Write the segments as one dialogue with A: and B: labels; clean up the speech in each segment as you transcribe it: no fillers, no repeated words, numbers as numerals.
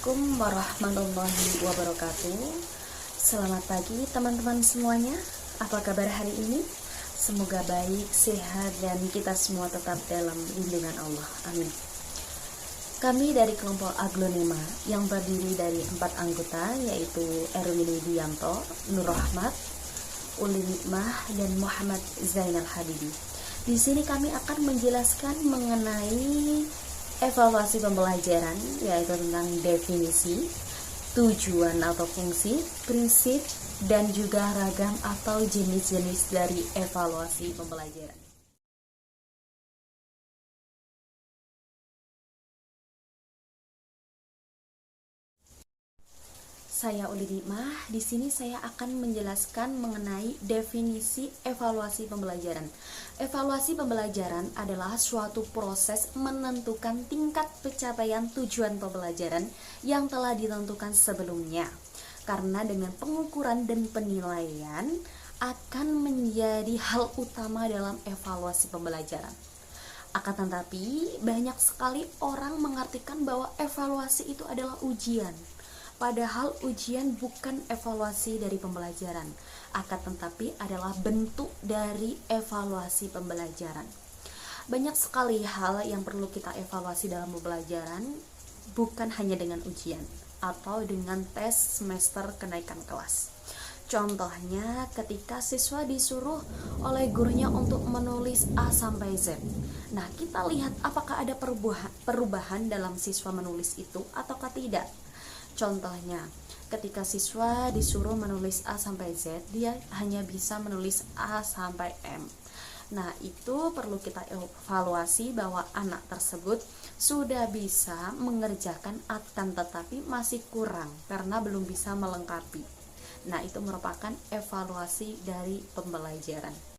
A: Assalamualaikum warahmatullahi wabarakatuh. Selamat pagi teman-teman semuanya. Apa kabar hari ini? Semoga baik, sehat, dan kita semua tetap dalam lindungan Allah. Amin. Kami dari kelompok Aglonema yang terdiri dari 4 anggota, yaitu Erwin Widianto, Nur Rahmat, Uli Nikmah, dan Muhammad Zainal Habibi. Di sini kami akan menjelaskan mengenai evaluasi pembelajaran, yaitu tentang definisi, tujuan atau fungsi, prinsip, dan juga ragam atau jenis-jenis dari evaluasi pembelajaran. Saya Uli Nikmah. Di sini saya akan menjelaskan mengenai definisi evaluasi pembelajaran. Evaluasi pembelajaran adalah suatu proses menentukan tingkat pencapaian tujuan pembelajaran yang telah ditentukan sebelumnya. Karena dengan pengukuran dan penilaian akan menjadi hal utama dalam evaluasi pembelajaran. Akan tetapi, banyak sekali orang mengartikan bahwa evaluasi itu adalah ujian. Padahal ujian bukan evaluasi dari pembelajaran, akan tetapi adalah bentuk dari evaluasi pembelajaran. Banyak sekali hal yang perlu kita evaluasi dalam pembelajaran, bukan hanya dengan ujian atau dengan tes semester kenaikan kelas. Contohnya ketika siswa disuruh oleh gurunya untuk menulis A sampai Z. Nah, kita lihat apakah ada perubahan dalam siswa menulis itu ataukah tidak. Contohnya, ketika siswa disuruh menulis A sampai Z, dia hanya bisa menulis A sampai M. Nah, itu perlu kita evaluasi bahwa anak tersebut sudah bisa mengerjakan akan tetapi masih kurang karena belum bisa melengkapi. Nah, itu merupakan evaluasi dari pembelajaran.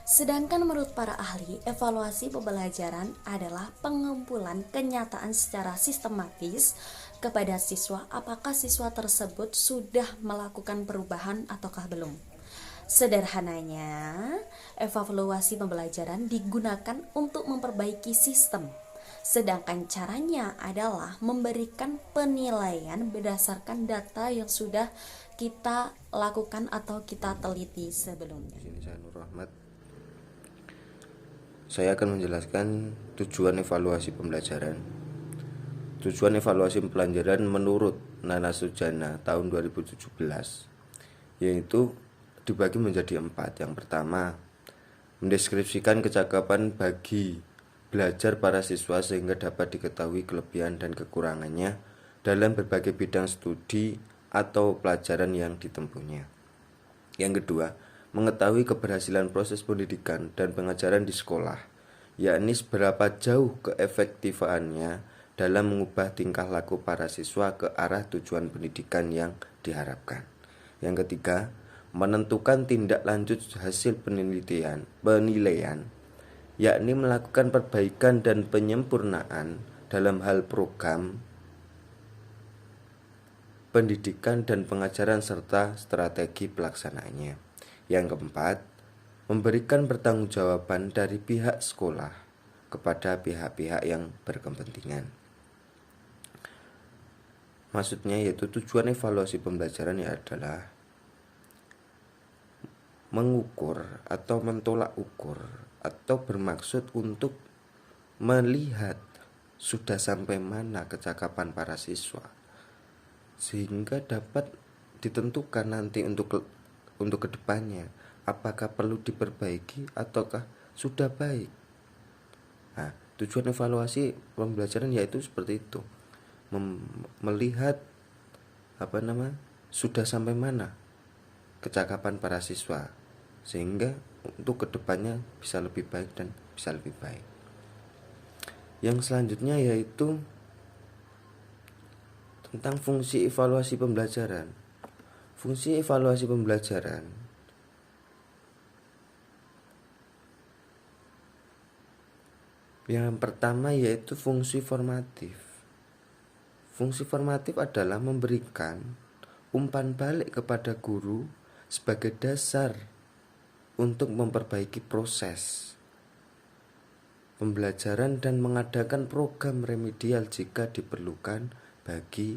A: Sedangkan menurut para ahli, evaluasi pembelajaran adalah pengumpulan kenyataan secara sistematis kepada siswa apakah siswa tersebut sudah melakukan perubahan ataukah belum. Sederhananya, evaluasi pembelajaran digunakan untuk memperbaiki sistem. Sedangkan caranya adalah memberikan penilaian berdasarkan data yang sudah kita lakukan atau kita teliti sebelumnya.
B: Saya Nur Rahmat. Saya akan menjelaskan tujuan evaluasi pembelajaran. Tujuan evaluasi pembelajaran menurut Nana Sujana tahun 2017 yaitu dibagi menjadi 4. Yang pertama, mendeskripsikan kecakapan bagi belajar para siswa sehingga dapat diketahui kelebihan dan kekurangannya dalam berbagai bidang studi atau pelajaran yang ditempuhnya. Yang kedua, mengetahui keberhasilan proses pendidikan dan pengajaran di sekolah, yakni seberapa jauh keefektifannya dalam mengubah tingkah laku para siswa ke arah tujuan pendidikan yang diharapkan. Yang ketiga, menentukan tindak lanjut hasil penilaian, yakni melakukan perbaikan dan penyempurnaan dalam hal program pendidikan dan pengajaran serta strategi pelaksanaannya. Yang keempat, memberikan pertanggungjawaban dari pihak sekolah kepada pihak-pihak yang berkepentingan. Maksudnya yaitu tujuan evaluasi pembelajaran adalah mengukur atau mentolak ukur atau bermaksud untuk melihat sudah sampai mana kecakapan para siswa sehingga dapat ditentukan nanti untuk kedepannya apakah perlu diperbaiki ataukah sudah baik. Nah, tujuan evaluasi pembelajaran yaitu seperti itu, melihat sudah sampai mana kecakapan para siswa sehingga untuk kedepannya bisa lebih baik dan bisa lebih baik. Yang selanjutnya yaitu tentang fungsi evaluasi pembelajaran. Fungsi evaluasi pembelajaran yang pertama yaitu fungsi formatif. Fungsi formatif adalah memberikan umpan balik kepada guru sebagai dasar untuk memperbaiki proses pembelajaran dan mengadakan program remedial jika diperlukan bagi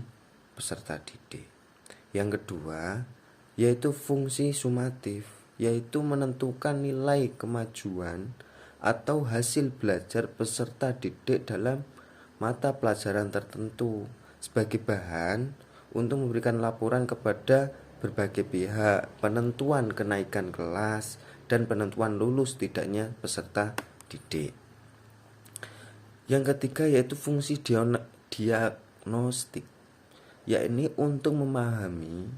B: peserta didik. Yang kedua, yaitu fungsi sumatif, yaitu menentukan nilai kemajuan atau hasil belajar peserta didik dalam mata pelajaran tertentu sebagai bahan untuk memberikan laporan kepada berbagai pihak, penentuan kenaikan kelas, dan penentuan lulus tidaknya peserta didik. Yang ketiga yaitu fungsi diagnostik, yakni untuk memahami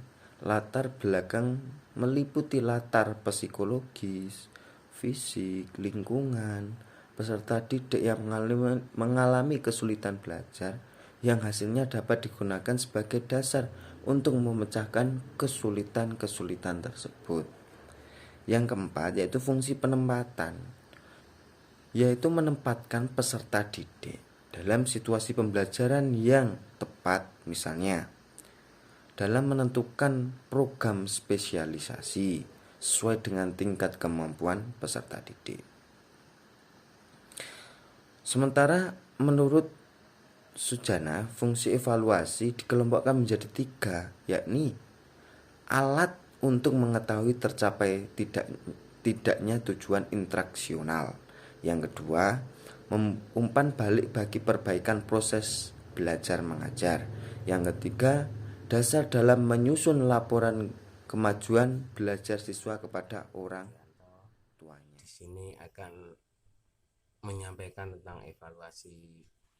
B: latar belakang meliputi latar psikologis, fisik, lingkungan, peserta didik yang mengalami kesulitan belajar yang hasilnya dapat digunakan sebagai dasar untuk memecahkan kesulitan-kesulitan tersebut. Yang keempat yaitu fungsi penempatan, yaitu menempatkan peserta didik dalam situasi pembelajaran yang tepat, misalnya dalam menentukan program spesialisasi sesuai dengan tingkat kemampuan peserta didik. Sementara menurut Sujana, fungsi evaluasi dikelompokkan menjadi 3, yakni alat untuk mengetahui tercapai tidaknya tujuan instruksional. Yang kedua, umpan balik bagi perbaikan proses belajar mengajar. Yang ketiga, dasar dalam menyusun laporan kemajuan belajar siswa kepada orang tuanya.
C: Di sini akan menyampaikan tentang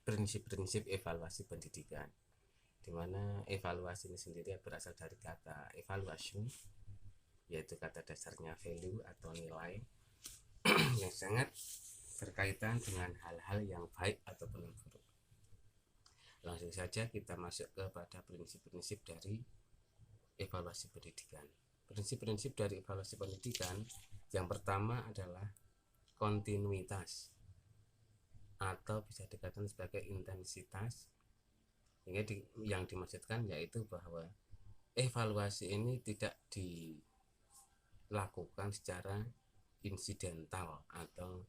C: prinsip-prinsip evaluasi pendidikan, di mana evaluasi ini sendiri berasal dari kata evaluation, yaitu kata dasarnya value atau nilai yang sangat berkaitan dengan hal-hal yang baik ataupun yang buruk. Langsung saja kita masuk kepada prinsip-prinsip dari evaluasi pendidikan. Prinsip-prinsip dari evaluasi pendidikan yang pertama adalah kontinuitas atau bisa dikatakan sebagai intensitas. Yang dimaksudkan yaitu bahwa evaluasi ini tidak dilakukan secara insidental atau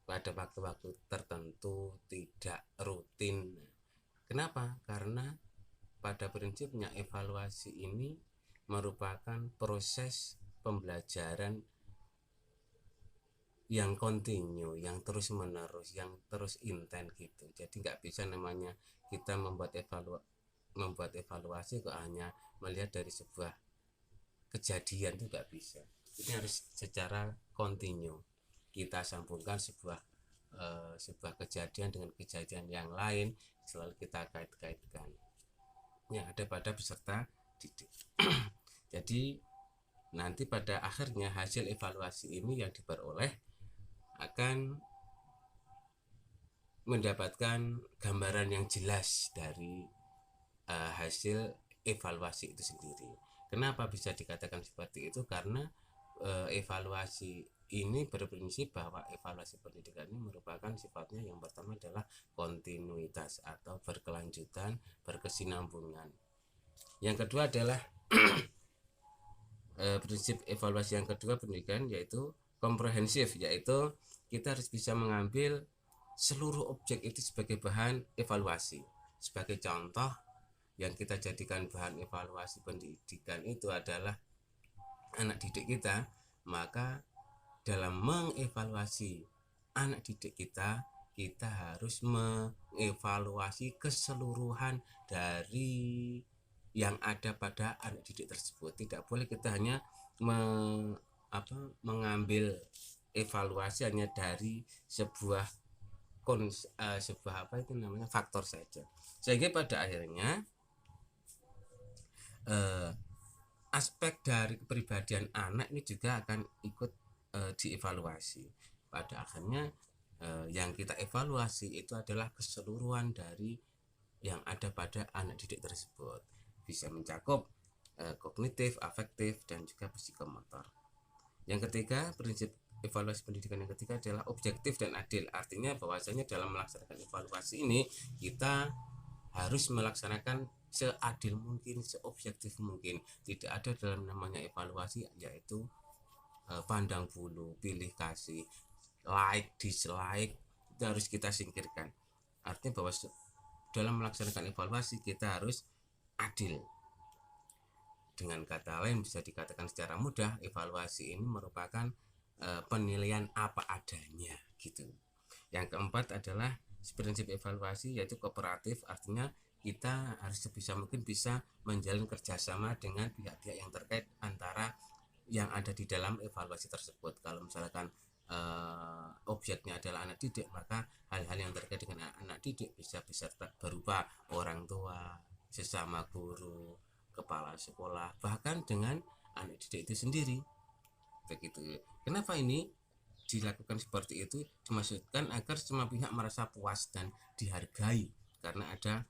C: pada waktu-waktu tertentu, tidak rutin. Kenapa? Karena pada prinsipnya evaluasi ini merupakan proses pembelajaran yang kontinu, yang terus menerus, yang terus intens gitu. Jadi nggak bisa namanya kita membuat evaluasi kok hanya melihat dari sebuah kejadian, itu nggak bisa. Ini harus secara kontinu. Kita sambungkan sebuah kejadian dengan kejadian yang lain, selalu kita kait-kaitkan yang ada pada peserta didik. Jadi nanti pada akhirnya hasil evaluasi ini yang diperoleh akan mendapatkan gambaran yang jelas dari hasil evaluasi itu sendiri. Kenapa bisa dikatakan seperti itu? Karena evaluasi ini berprinsip bahwa evaluasi pendidikan ini merupakan sifatnya yang pertama adalah kontinuitas atau berkelanjutan, berkesinambungan. Yang kedua adalah prinsip evaluasi yang kedua pendidikan yaitu komprehensif, yaitu kita harus bisa mengambil seluruh objek itu sebagai bahan evaluasi. Sebagai contoh yang kita jadikan bahan evaluasi pendidikan itu adalah anak didik kita, maka dalam mengevaluasi anak didik kita harus mengevaluasi keseluruhan dari yang ada pada anak didik tersebut. Tidak boleh kita hanya mengambil evaluasi hanya dari sebuah faktor saja, sehingga pada akhirnya aspek dari kepribadian anak ini juga akan ikut dievaluasi. Pada akhirnya yang kita evaluasi itu adalah keseluruhan dari yang ada pada anak didik tersebut, bisa mencakup kognitif, afektif, dan juga psikomotor. Yang ketiga, prinsip evaluasi pendidikan yang ketiga adalah objektif dan adil. Artinya bahwasanya dalam melaksanakan evaluasi ini kita harus melaksanakan seadil mungkin, seobjektif mungkin. Tidak ada dalam namanya evaluasi yaitu pandang bulu, pilih kasih, like, dislike, itu harus kita singkirkan. Artinya bahwa dalam melaksanakan evaluasi kita harus adil. Dengan kata lain bisa dikatakan secara mudah, evaluasi ini merupakan penilaian apa adanya gitu. Yang keempat adalah prinsip evaluasi yaitu kooperatif, artinya kita harus sebisa mungkin bisa menjalin kerjasama dengan pihak-pihak yang terkait antara yang ada di dalam evaluasi tersebut. Kalau misalkan objeknya adalah anak didik, maka hal-hal yang terkait dengan anak didik bisa berupa orang tua, sesama guru, kepala sekolah, bahkan dengan anak didik itu sendiri. Begitu. Kenapa ini dilakukan seperti itu? Dimaksudkan agar semua pihak merasa puas dan dihargai karena ada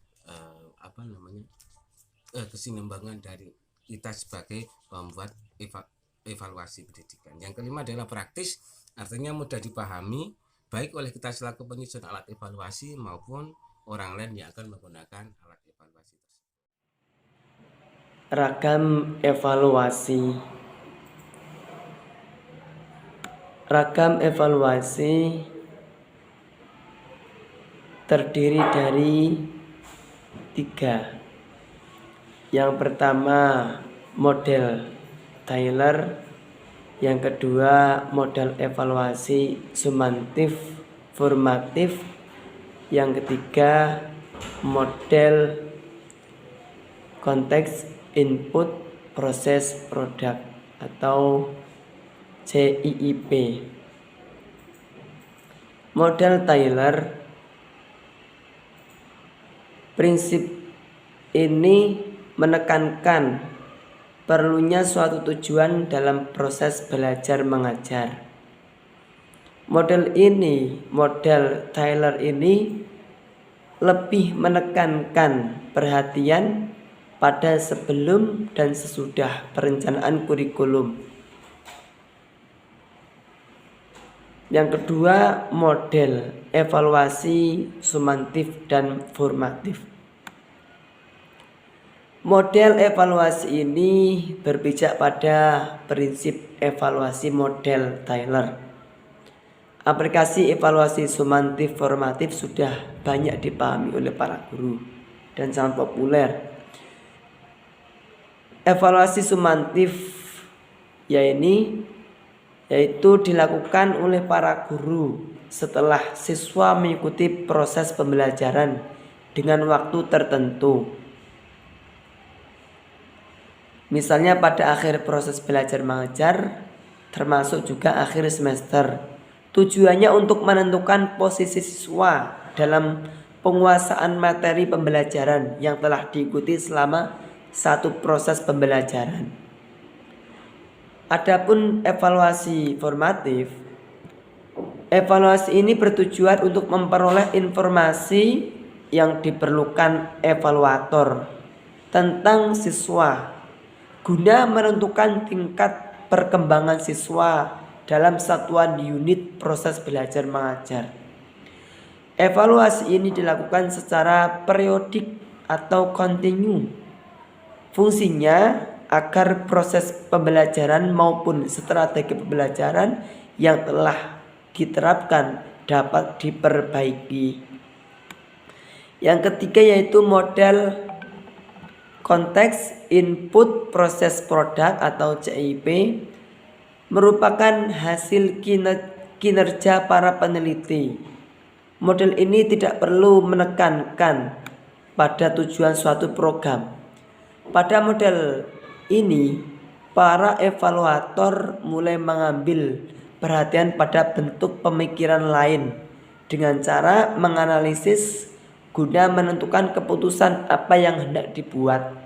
C: kesinambungan dari kita sebagai pembuat evaluasi pendidikan. Yang kelima adalah praktis, artinya mudah dipahami baik oleh kita selaku penyusun alat evaluasi maupun orang lain yang akan menggunakan alat evaluasi tersebut.
D: Ragam evaluasi. Ragam evaluasi terdiri dari 3. Yang pertama model Taylor, yang kedua model evaluasi sumantif formatif, yang ketiga model konteks input proses produk atau CIIP. Model Taylor, prinsip ini menekankan perlunya suatu tujuan dalam proses belajar mengajar. Model Taylor ini lebih menekankan perhatian pada sebelum dan sesudah perencanaan kurikulum. Yang kedua, model evaluasi sumantif dan formatif. Model evaluasi ini berpijak pada prinsip evaluasi model Taylor. Aplikasi evaluasi sumantif formatif sudah banyak dipahami oleh para guru dan sangat populer. Evaluasi sumantif yaitu dilakukan oleh para guru setelah siswa mengikuti proses pembelajaran dengan waktu tertentu. Misalnya pada akhir proses belajar mengajar, termasuk juga akhir semester. Tujuannya untuk menentukan posisi siswa dalam penguasaan materi pembelajaran yang telah diikuti selama satu proses pembelajaran. Adapun evaluasi formatif, evaluasi ini bertujuan untuk memperoleh informasi yang diperlukan evaluator tentang siswa guna menentukan tingkat perkembangan siswa dalam satuan unit proses belajar mengajar. Evaluasi ini dilakukan secara periodik atau kontinu. Fungsinya agar proses pembelajaran maupun strategi pembelajaran yang telah diterapkan dapat diperbaiki. Yang ketiga yaitu model konteks input proses produk atau CIP, merupakan hasil kinerja para peneliti. Model ini tidak perlu menekankan pada tujuan suatu program. Pada model ini, para evaluator mulai mengambil perhatian pada bentuk pemikiran lain dengan cara menganalisis guna menentukan keputusan apa yang hendak dibuat,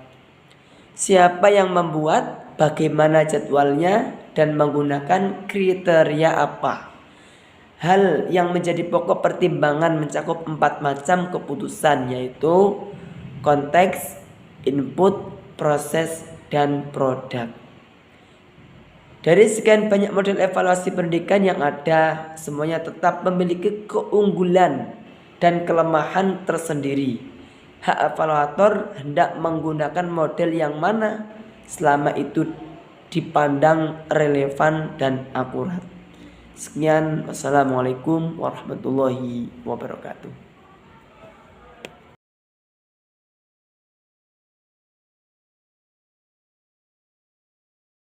D: siapa yang membuat, bagaimana jadwalnya, dan menggunakan kriteria apa. Hal yang menjadi pokok pertimbangan mencakup 4 macam keputusan, yaitu konteks, input, proses, dan produk. Dari sekian banyak model evaluasi pendidikan yang ada, semuanya tetap memiliki keunggulan dan kelemahan tersendiri. Hak evaluator hendak menggunakan model yang mana selama itu dipandang relevan dan akurat. Sekian, wassalamualaikum warahmatullahi wabarakatuh.